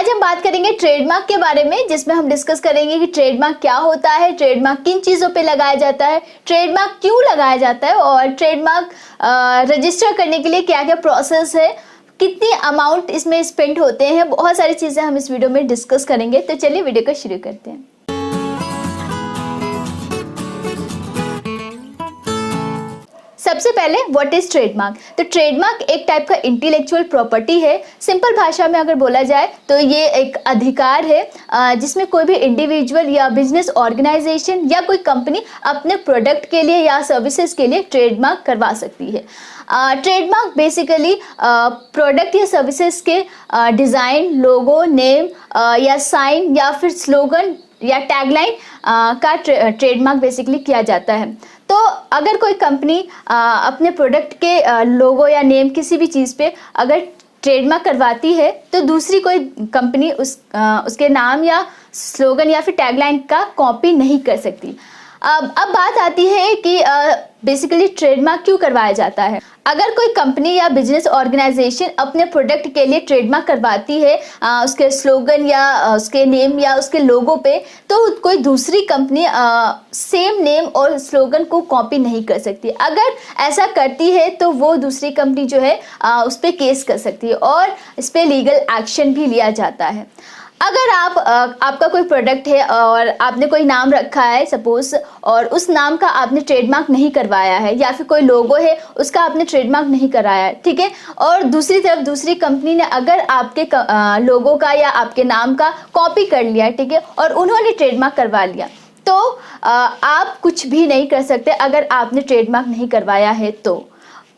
आज हम बात करेंगे ट्रेडमार्क के बारे में, जिसमें हम डिस्कस करेंगे कि ट्रेडमार्क क्या होता है, ट्रेडमार्क किन चीज़ों पे लगाया जाता है, ट्रेडमार्क क्यों लगाया जाता है और ट्रेडमार्क रजिस्टर करने के लिए क्या क्या प्रोसेस है, कितनी अमाउंट इसमें स्पेंड होते हैं। बहुत सारी चीज़ें हम इस वीडियो में डिस्कस करेंगे। तो चलिए वीडियो को शुरू करते हैं। सबसे पहले व्हाट इज ट्रेडमार्क। तो ट्रेडमार्क एक टाइप का इंटेलेक्चुअल प्रॉपर्टी है। सिंपल भाषा में अगर बोला जाए तो ये एक अधिकार है जिसमें कोई भी इंडिविजुअल या बिजनेस ऑर्गेनाइजेशन या कोई कंपनी अपने प्रोडक्ट के लिए या सर्विसेज के लिए ट्रेडमार्क करवा सकती है। ट्रेडमार्क बेसिकली प्रोडक्ट या सर्विसेज के डिज़ाइन, लोगो, नेम या साइन या फिर स्लोगन या टैगलाइन का ट्रेडमार्क बेसिकली किया जाता है। तो अगर कोई कंपनी अपने प्रोडक्ट के लोगो या नेम किसी भी चीज़ पे अगर ट्रेडमार्क करवाती है तो दूसरी कोई कंपनी उसके नाम या स्लोगन या फिर टैगलाइन का कॉपी नहीं कर सकती। अब बात आती है कि बेसिकली ट्रेडमार्क क्यों करवाया जाता है। अगर कोई कंपनी या बिजनेस ऑर्गेनाइजेशन अपने प्रोडक्ट के लिए ट्रेडमार्क करवाती है उसके स्लोगन या उसके नेम या उसके लोगो पे, तो कोई दूसरी कंपनी सेम नेम और स्लोगन को कॉपी नहीं कर सकती। अगर ऐसा करती है तो वो दूसरी कंपनी जो है उस पर केस कर सकती है और इस पर लीगल एक्शन भी लिया जाता है। अगर आपका कोई प्रोडक्ट है और आपने कोई नाम रखा है सपोज, और उस नाम का आपने ट्रेडमार्क नहीं करवाया है, या फिर कोई लोगो है उसका आपने ट्रेडमार्क नहीं कराया है, ठीक है, और दूसरी तरफ दूसरी कंपनी ने अगर आपके लोगो का या आपके नाम का कॉपी कर लिया, ठीक है, और उन्होंने ट्रेडमार्क करवा लिया, तो आप कुछ भी नहीं कर सकते। अगर आपने ट्रेडमार्क नहीं करवाया है तो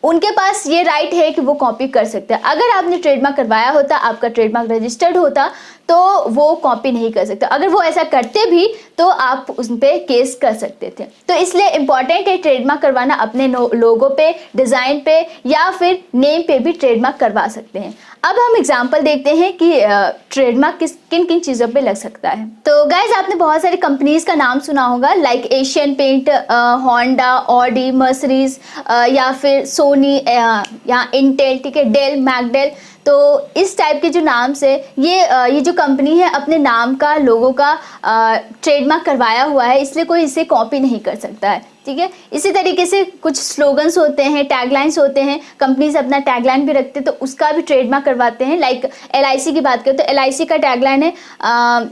उनके पास ये राइट है कि वो कॉपी कर सकते हैं। अगर आपने ट्रेडमार्क करवाया होता, आपका ट्रेडमार्क रजिस्टर्ड होता, तो वो कॉपी नहीं कर सकते। अगर वो ऐसा करते भी तो आप उस पर केस कर सकते थे। तो इसलिए इम्पॉर्टेंट है ट्रेडमार्क करवाना। अपने लोगो पे, डिज़ाइन पे या फिर नेम पे भी ट्रेडमार्क करवा सकते हैं। अब हम एग्जांपल देखते हैं कि ट्रेडमार्क किन किन चीज़ों पे लग सकता है। तो गाइज, आपने बहुत सारी कंपनीज का नाम सुना होगा, like Asian paint, Honda, Audi, Mercedes या फिर सोनी या इंटेल, ठीक है, डेल, मैकडेल। तो इस टाइप के जो नाम से ये जो कंपनी है अपने नाम का, लोगों का ट्रेडमार्क करवाया हुआ है, इसलिए कोई इसे कॉपी नहीं कर सकता है, ठीक है। इसी तरीके से कुछ स्लोगन्स होते हैं, टैगलाइंस होते हैं, कंपनीज अपना टैगलाइन भी रखते हैं तो उसका भी ट्रेडमार्क करवाते हैं। लाइक LIC की बात करें तो LIC का टैगलाइन है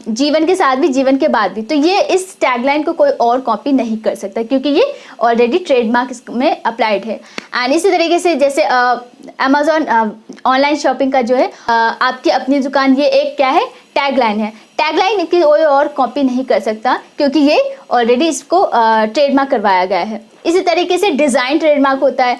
जीवन के साथ भी, जीवन के बाद भी। तो ये इस टैगलाइन को कोई और कॉपी नहीं कर सकता क्योंकि ये ऑलरेडी ट्रेडमार्क में अप्लाइड है। एंड इसी तरीके से जैसे अमेजोन ऑनलाइन शॉपिंग का जो है आपकी अपनी दुकान, ये एक क्या है, टैगलाइन है। टैगलाइन की कोई और कॉपी नहीं कर सकता क्योंकि ये ऑलरेडी इसको ट्रेडमार्क करवाया गया है। इसी तरीके से डिज़ाइन ट्रेडमार्क होता है।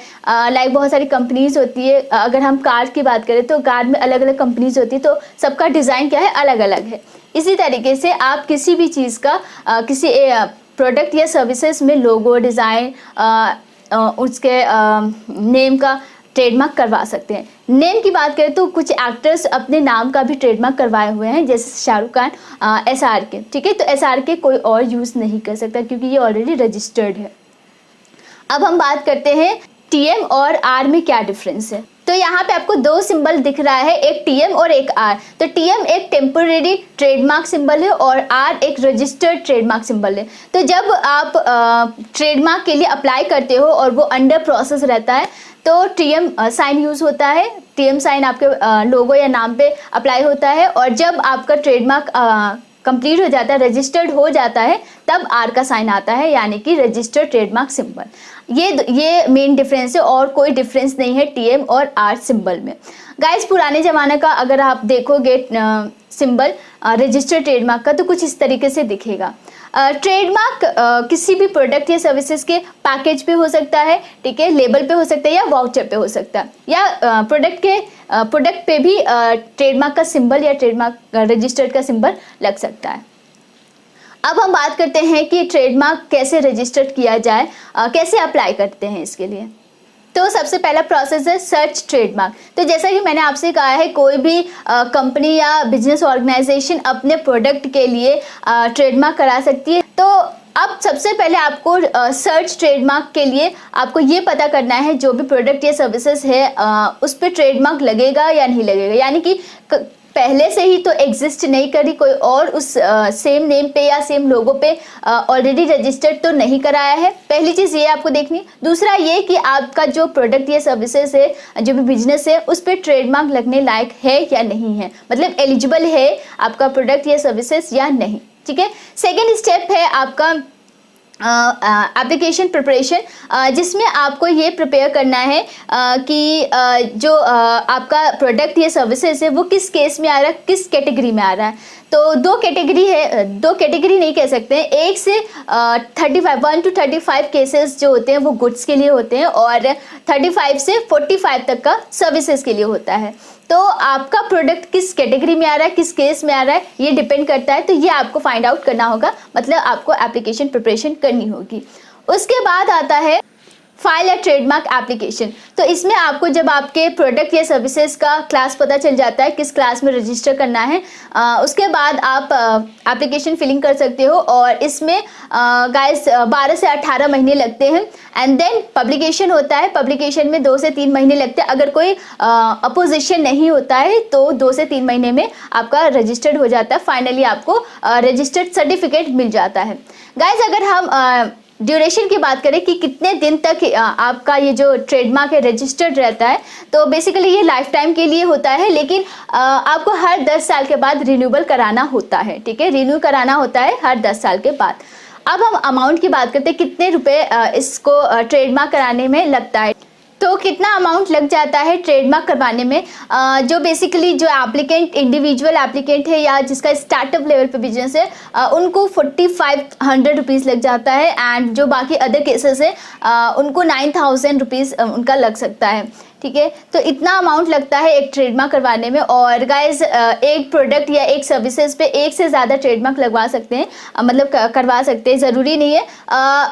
लाइक बहुत सारी कंपनीज होती है, अगर हम कार की बात करें तो कार में अलग अलग कंपनीज होती है, तो सबका डिज़ाइन क्या है, अलग अलग है। इसी तरीके से आप किसी भी चीज़ का किसी प्रोडक्ट या सर्विसेज में लोगो, डिज़ाइन, उसके नेम का ट्रेडमार्क करवा सकते हैं। नेम की बात करें तो कुछ एक्टर्स अपने नाम का भी ट्रेडमार्क करवाए हुए हैं, जैसे शाहरुख खान, SRK, ठीक है। तो SRK कोई और यूज़ नहीं कर सकता क्योंकि ये ऑलरेडी रजिस्टर्ड है। अब हम बात करते हैं TM और R में क्या डिफरेंस है। तो यहाँ पे आपको दो सिंबल दिख रहा है, एक TM और एक R। तो TM एक टेम्परेरी ट्रेडमार्क सिंबल है और R एक रजिस्टर्ड ट्रेडमार्क सिंबल है। तो जब आप ट्रेडमार्क के लिए अप्लाई करते हो और वो अंडर प्रोसेस रहता है तो TM साइन यूज़ होता है। TM साइन आपके लोगो या नाम पे अप्लाई होता है, और जब आपका ट्रेडमार्क कंप्लीट हो जाता है, रजिस्टर्ड हो जाता है, तब R का साइन आता है, यानी कि रजिस्टर्ड ट्रेडमार्क सिंबल। ये मेन डिफरेंस है और कोई डिफरेंस नहीं है TM और R सिंबल में। गाइस, पुराने ज़माने का अगर आप देखोगे सिंबल रजिस्टर्ड ट्रेडमार्क का तो कुछ इस तरीके से दिखेगा। ट्रेडमार्क किसी भी प्रोडक्ट या सर्विसेज के पैकेज पे हो सकता है, ठीक है, लेबल पे हो सकता है या वाउचर पे हो सकता है, या प्रोडक्ट पे भी ट्रेडमार्क का सिंबल या ट्रेडमार्क रजिस्टर्ड का सिंबल लग सकता है। अब हम बात करते हैं कि ट्रेडमार्क कैसे रजिस्टर्ड किया जाए, कैसे अप्लाई करते हैं इसके लिए। तो सबसे पहला प्रोसेस है सर्च ट्रेडमार्क। तो जैसा कि मैंने आपसे कहा है, कोई भी कंपनी या बिजनेस ऑर्गेनाइजेशन अपने प्रोडक्ट के लिए ट्रेडमार्क करा सकती है। तो अब सबसे पहले आपको सर्च ट्रेडमार्क के लिए आपको ये पता करना है जो भी प्रोडक्ट या सर्विसेज है उस पर ट्रेडमार्क लगेगा या नहीं लगेगा, यानी कि पहले से ही तो एग्जिस्ट नहीं करी, कोई और उस सेम नेम पे या सेम लोगो पे ऑलरेडी रजिस्टर्ड तो नहीं कराया है। पहली चीज़ ये आपको देखनी। दूसरा ये कि आपका जो प्रोडक्ट या सर्विसेज है, जो भी बिजनेस है, उस पर ट्रेडमार्क लगने लायक है या नहीं है, मतलब एलिजिबल है आपका प्रोडक्ट या सर्विसेज या नहीं। ठीक है। सेकेंड स्टेप है आपका एप्लीकेशन प्रिपरेशन, जिसमें आपको ये प्रिपेयर करना है कि जो आपका प्रोडक्ट या सर्विसेज है वो किस केस में आ रहा है, किस कैटेगरी में आ रहा है। तो दो कैटेगरी है, दो कैटेगरी नहीं कह सकते हैं, 1 से 1 to 35 केसेस जो होते हैं वो गुड्स के लिए होते हैं और 35 से 45 तक का सर्विसेज के लिए होता है। तो आपका प्रोडक्ट किस कैटेगरी में आ रहा है, किस केस में आ रहा है, ये डिपेंड करता है। तो ये आपको फाइंड आउट करना होगा, मतलब आपको एप्लीकेशन प्रिपरेशन करनी होगी। उसके बाद आता है फाइल या ट्रेडमार्क एप्लीकेशन। तो इसमें आपको जब आपके प्रोडक्ट या सर्विसेज का क्लास पता चल जाता है, किस क्लास में रजिस्टर करना है, उसके बाद आप एप्लीकेशन फिलिंग कर सकते हो। और इसमें गाइस 12 से 18 महीने लगते हैं। एंड देन पब्लिकेशन होता है, पब्लिकेशन में 2 से 3 महीने लगते हैं। अगर कोई अपोजिशन नहीं होता है तो 2 से 3 महीने में आपका रजिस्टर्ड हो जाता है। फाइनली आपको रजिस्टर्ड सर्टिफिकेट मिल जाता है। गाइस अगर हम ड्यूरेशन की बात करें कि कितने दिन तक आपका ये जो ट्रेडमार्क है रजिस्टर्ड रहता है, तो बेसिकली ये लाइफ टाइम के लिए होता है, लेकिन आपको हर 10 साल के बाद रिन्यूअल कराना होता है। ठीक है, रिन्यू कराना होता है हर 10 साल के बाद। अब हम अमाउंट की बात करते हैं, कितने रुपए इसको ट्रेडमार्क कराने में लगता है। तो कितना अमाउंट लग जाता है ट्रेडमार्क करवाने में, जो बेसिकली जो एप्लीकेंट इंडिविजुअल एप्लीकेंट है या जिसका स्टार्टअप लेवल पे बिजनेस है, उनको 4500 रुपीज़ लग जाता है। एंड जो बाकी अदर केसेस है उनको 9000 रुपीज़ उनका लग सकता है। ठीक है, तो इतना अमाउंट लगता है एक ट्रेडमार्क करवाने में। और गाइज एक प्रोडक्ट या एक सर्विसेज पे एक से ज़्यादा ट्रेडमार्क लगवा सकते हैं, मतलब करवा सकते हैं, ज़रूरी नहीं है।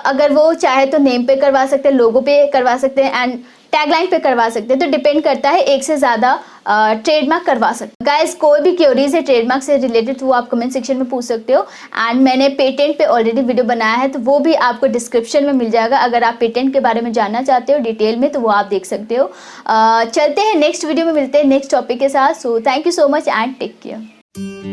अगर वो चाहे तो नेम पे करवा सकते हैं, लोगो पे करवा सकते हैं एंड टैगलाइन पे करवा सकते हैं। तो डिपेंड करता है, एक से ज़्यादा ट्रेडमार्क करवा सकते हैं। गाइस कोई भी क्वेरीज है ट्रेडमार्क से रिलेटेड तो वो आप कमेंट सेक्शन में पूछ सकते हो। एंड मैंने पेटेंट पे ऑलरेडी वीडियो बनाया है, तो वो भी आपको डिस्क्रिप्शन में मिल जाएगा। अगर आप पेटेंट के बारे में जानना चाहते हो डिटेल में तो वो आप देख सकते हो। चलते हैं नेक्स्ट वीडियो में, मिलते हैं नेक्स्ट टॉपिक के साथ। So thank you so much and take care.